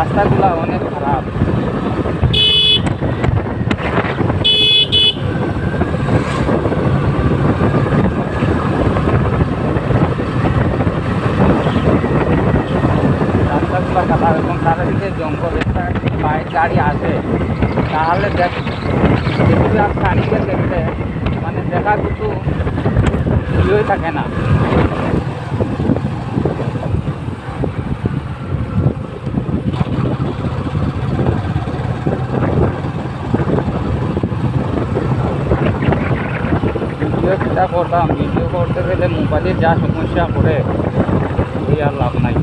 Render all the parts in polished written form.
রাস্তাগুলো অনেক খারাপ। রাস্তাগুলো খারাপ এবং চারিদিকে জঙ্গল। একটা বাইক গাড়ি আসে তাহলে দেখতে আর খানিকে দেখতে মানে দেখা কিছু ইয়ে থাকে না। ভিডিও যেটা করতাম, ভিডিও করতে গেলে মোবাইলের যা সমস্যা করে ওই আর লাভ নাই।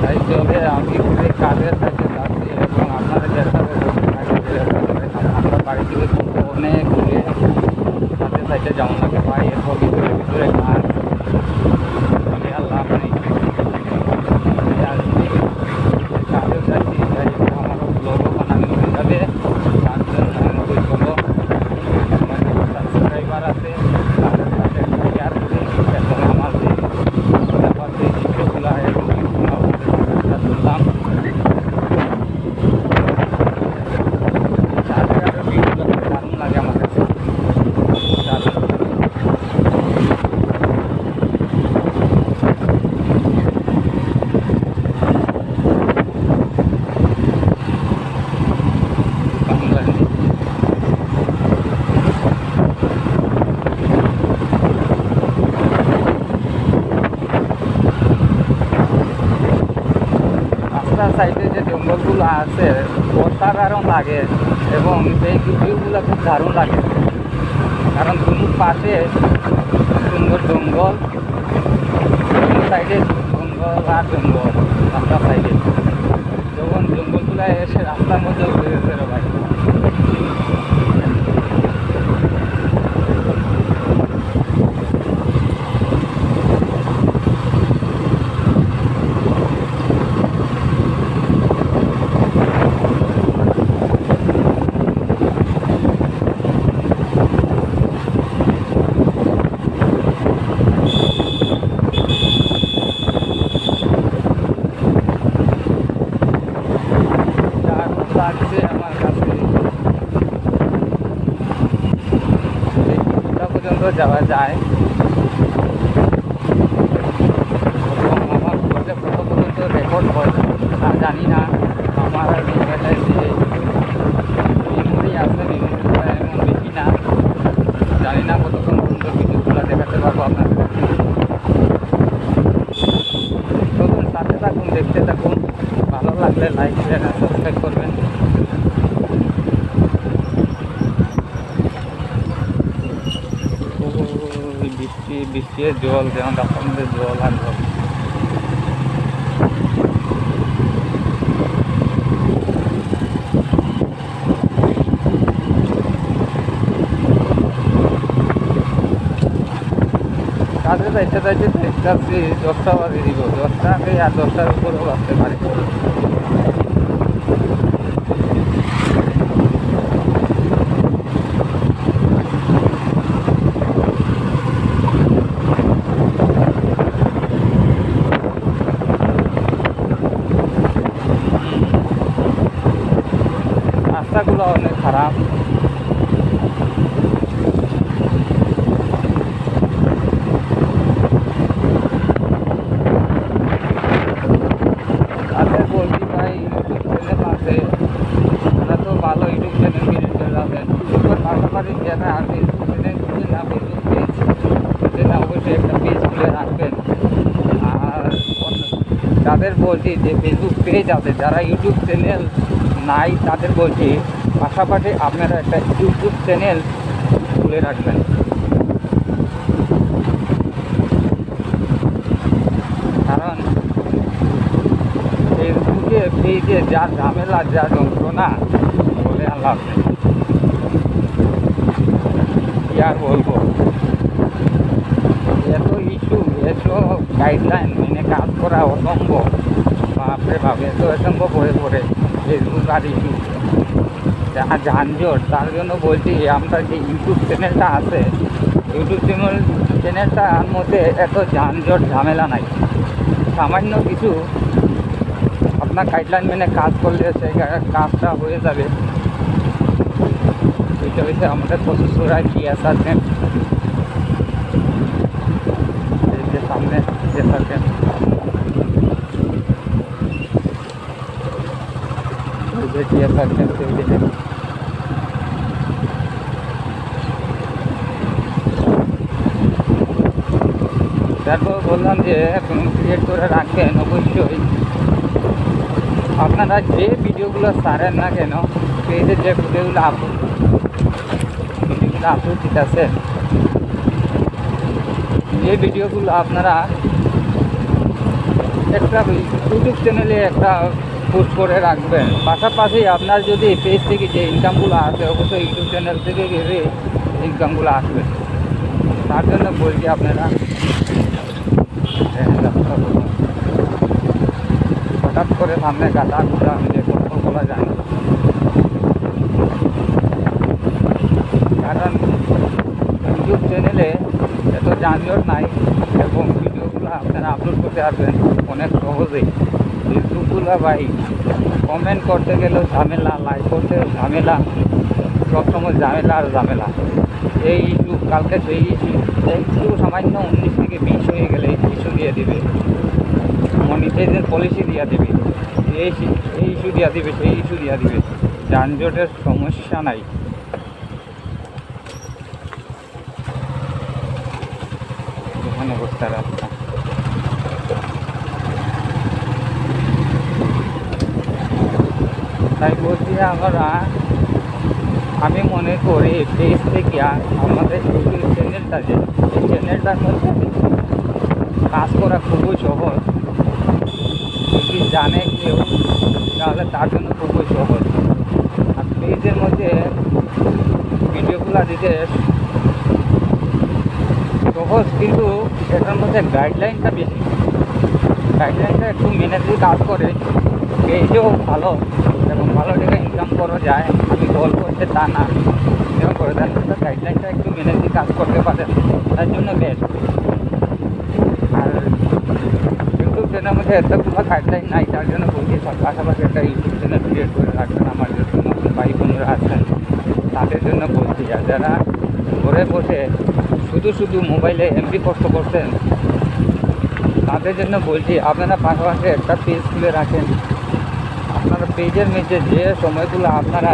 যাইতে হবে, আমি ঘুরে কাজের সাথে যাচ্ছি এবং আপনাদের দেখাবো আমরা বাড়ি থেকে অনেক ঘুরে কাজের সাইডে যেমন লাগে ভাই, এরপর ভিতরে ভিতরে কাজ আমি আর লাভ নেই। কাজের যাচ্ছি আমারও ব্লগও বানানো হয়ে যাবে, তার জন্য চলো সাবস্ক্রাইবার আছে তাদের সাথে শেয়ার করি এবং আমার যে ভিডিওগুলো তুললাম তাদের ভিডিওগুলো দারুণ লাগে আমার কাছে। রাস্তার সাইডে যে জঙ্গলগুলো আছে অসাধারণ লাগে এবং সেই ভিউগুলো খুব দারুণ লাগে, কারণ দুটো পাশে সুন্দর জঙ্গল, সাইডে জঙ্গল আর জঙ্গল। রাস্তার সাইডে যখন জঙ্গলগুলো এসে রাস্তার মধ্যে ঘুরে গেছে রে ভাই। লাগছে আমার কাছে পর্যন্ত যাওয়া যায় এবং আমার কত পর্যন্ত রেকর্ড হয় তা জানি না। আমার মোবাইলে যে মেমোরি আছে মেমোরিটা এমন বেশি না, জানি না কতক্ষণ পর্যন্ত ভিডিওগুলো দেখাতে পারবো আপনাদের কাছে। চলুন সাথে থাকুন, দেখতে থাকুন, ভালো লাগলে লাইক শেয়ার আর সাবস্ক্রাইব করবেন। বৃষ্টির জল যেমন রাস্তার মধ্যে জল আর জল। কাজে যাইতে যাইতে দেখতে 10টা বাজে দিব, 10টা আগে আর 10টার উপরেও আসতে পারে। রাস্তাগুলো অনেক খারাপ। তাদের বলছি ভাই ইউটিউব চ্যানেল আছে, ওরা তো ভালো ইউটিউব চ্যানেল কিনে চালাবেন, ইউটিউবের পাশাপাশি যারা আর ফেসবুক চ্যানেল খুলে না, ফেসবুক পেজ খুলে না, অবশ্যই একটা পেজ খুলে রাখবেন। আর তাদের বলছি যে ফেসবুক পেজ আছে, যারা ইউটিউব চ্যানেল নাই তাদের বলছি পাশাপাশি আপনারা একটা ইউটিউব চ্যানেল খুলে রাখবেন। কারণ ফেসবুকে পেজে যা ঝামেলা, যা যন্ত্রণা বলে আর লাভ নেই। কি আর বলবো, এত ইস্যু, এত গাইডলাইন মেনে কাজ করা অসম্ভব। বাপরে বাপ, এত অসম্ভব হয়ে পড়ে ফেসবুক আর ইস্যু, যা যানজট। তার জন্য বলছি আমরা যে ইউটিউব চ্যানেলটা আছে ইউটিউব চ্যানেলটার মধ্যে এত যানজট ঝামেলা নাই। সামান্য কিছু আপনার গাইডলাইন মেনে কাজ করলে সেই কাজটা হয়ে যাবে। এটা হচ্ছে আমাদের প্রসেসরায় পিএস আছেন, এই যে সামনে যে থাকেন এই যে পিএস আছেন সেই দিকে। তারপর বললাম যে ক্রিয়েট করে রাখবেন অবশ্যই। আপনারা যে ভিডিওগুলো ছাড়েন না কেন, পেজে যে ভিডিওগুলো আপলোড ঠিক আছে, এই ভিডিওগুলো আপনারা একটা ইউটিউব চ্যানেলে একটা পোস্ট করে রাখবেন। পাশাপাশি আপনার যদি পেজ থেকে যে ইনকামগুলো আসে, অবশ্যই ইউটিউব চ্যানেল থেকে গেলে ইনকামগুলো আসবে। তার জন্য বলছি আপনারা হঠাৎ করে সামনে গাদা গুঁড়া মিলে কথা বলা যায় না, কারণ ইউটিউব চ্যানেলে এত যানজট নাই এবং ভিডিওগুলো আপনারা আপলোড করতে পারবেন অনেক সহজেই। ইউটিউবগুলো ভাই কমেন্ট করতে গেলেও ঝামেলা, লাইক করতে ঝামেলা, সবসময় ঝামেলা আর ঝামেলা। এই ইস্যু, কালকে সেই ইস্যু, একটু সামান্য 19 থেকে 20 হয়ে গেলে ইস্যু দিয়ে দেবে, মনিটাইজের পলিসি দিয়ে দেবে, এই ইস্যু দিয়ে দেবে, সেই ইস্যু দিয়ে দেবে। যানজটের সমস্যা নাই। এখানে বসতে রাস্তা, তাই বলছি আমি মনে করি পেজ থেকে আমাদের ইউটিউব চ্যানেলটা, যে এই চ্যানেলটার মধ্যে কাজ করা খুবই সহজ। যদি জানে কেউ তাহলে তার জন্য খুবই সহজ। আর পেজের মধ্যে ভিডিওগুলো দিতে সহজ, কিন্তু এটার মধ্যে গাইডলাইনটা বেশি। গাইডলাইনটা একটু মেনে যদি কাজ করে পেজেও ভালো এবং ভালো টাকা ইনকাম করা যায়। আমি গল্প করতে তা না, ইনকাম করে দেন, গাইডলাইনটা একটু মেনে যদি কাজ করতে পারেন তার জন্য বেস্ট। আর ইউটিউব চ্যানেলের মধ্যে এতগুলো গাইডলাইন নাই, তার জন্য বলছি পাশাপাশি একটা ইউটিউব চ্যানেল ক্রিয়েট করে রাখবেন। আমার যে নতুন ভাই বোনেরা আছেন তাদের জন্য বলছি, আর যারা ঘরে বসে শুধু মোবাইলে এমবি কষ্ট করছেন তাদের জন্য বলছি, আপনারা পাশাপাশি একটা পেজ খুলে রাখেন। আপনারা পেজের মধ্যে যে সময়গুলো আপনারা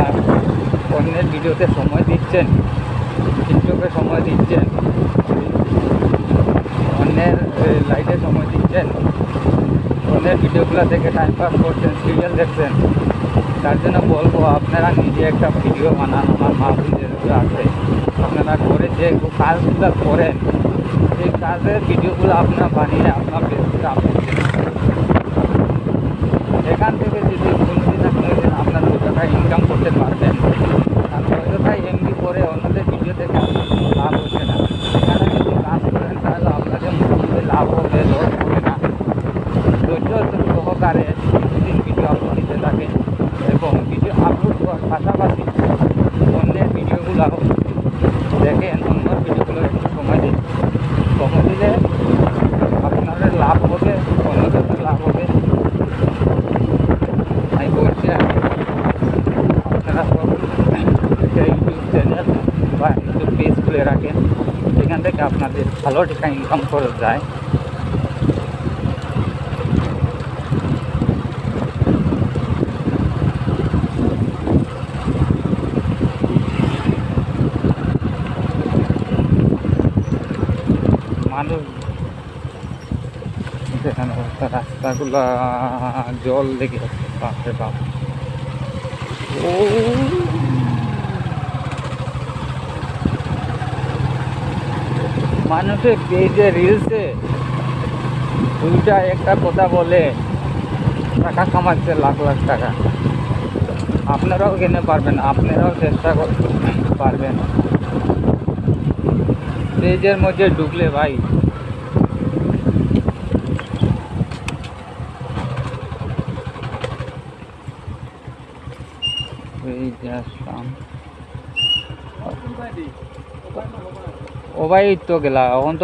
অন্যের ভিডিওতে সময় দিচ্ছেন, টিকটকে সময় দিচ্ছেন, অন্যের লাইভে সময় দিচ্ছেন, অন্যের ভিডিওগুলো দেখে টাইম পাস করছেন, সিরিয়াল দেখছেন, তার জন্য বলবো আপনারা নিজে একটা ভিডিও বানান। আমার মা বোনদের আছে, আপনারা করে যে কাজগুলো করেন সেই কাজের ভিডিওগুলো আপনারা বানিয়ে আপনার পেজগুলো আপলোড দেন। এখান থেকে যদি কোনোদিন না কোনোদিন আপনার 2 টাকা ইনকাম করতে পারবেন, আর 2 টাকায় এমবি করে অন্যদের ভিডিও থেকে আপনার কোনো লাভ হচ্ছে না। এখানে যদি কাজ করেন তাহলে আপনাদের মোটামুটি লাভ হবে, লস হবে না। ধৈর্য সহকারে প্রতিদিন ভিডিও আপলোড দিতে থাকেন এবং ভিডিও আপলোড করার পাশাপাশি অন্যের ভিডিওগুলো দেখেন, অন্যের ভিডিওগুলো একটু সময় দিন। সময় দিলে আপনাদের লাভ হবে, অন্যদের লাভ হবে। আমি বলছি আপনারা সব একটা ইউটিউব চ্যানেল বা ইউটিউব পেজ খুলে রাখেন, সেখান থেকে আপনাদের ভালো টাকা ইনকাম করা যায়। মানুষ যেখানে রাস্তাগুলা জল লেগে যাচ্ছে, বাপরে বাপ। ও মানুষের পেজে রিলসে দুইটা একটা কথা বলে টাকা কামাচ্ছে লাখ লাখ টাকা। আপনারাও কিনে পারবেন, আপনারাও চেষ্টা করতে পারবেন। পেজের মধ্যে ঢুকলে ভাই এই যে আসলাম ও ভাই তো গেলা এখন তো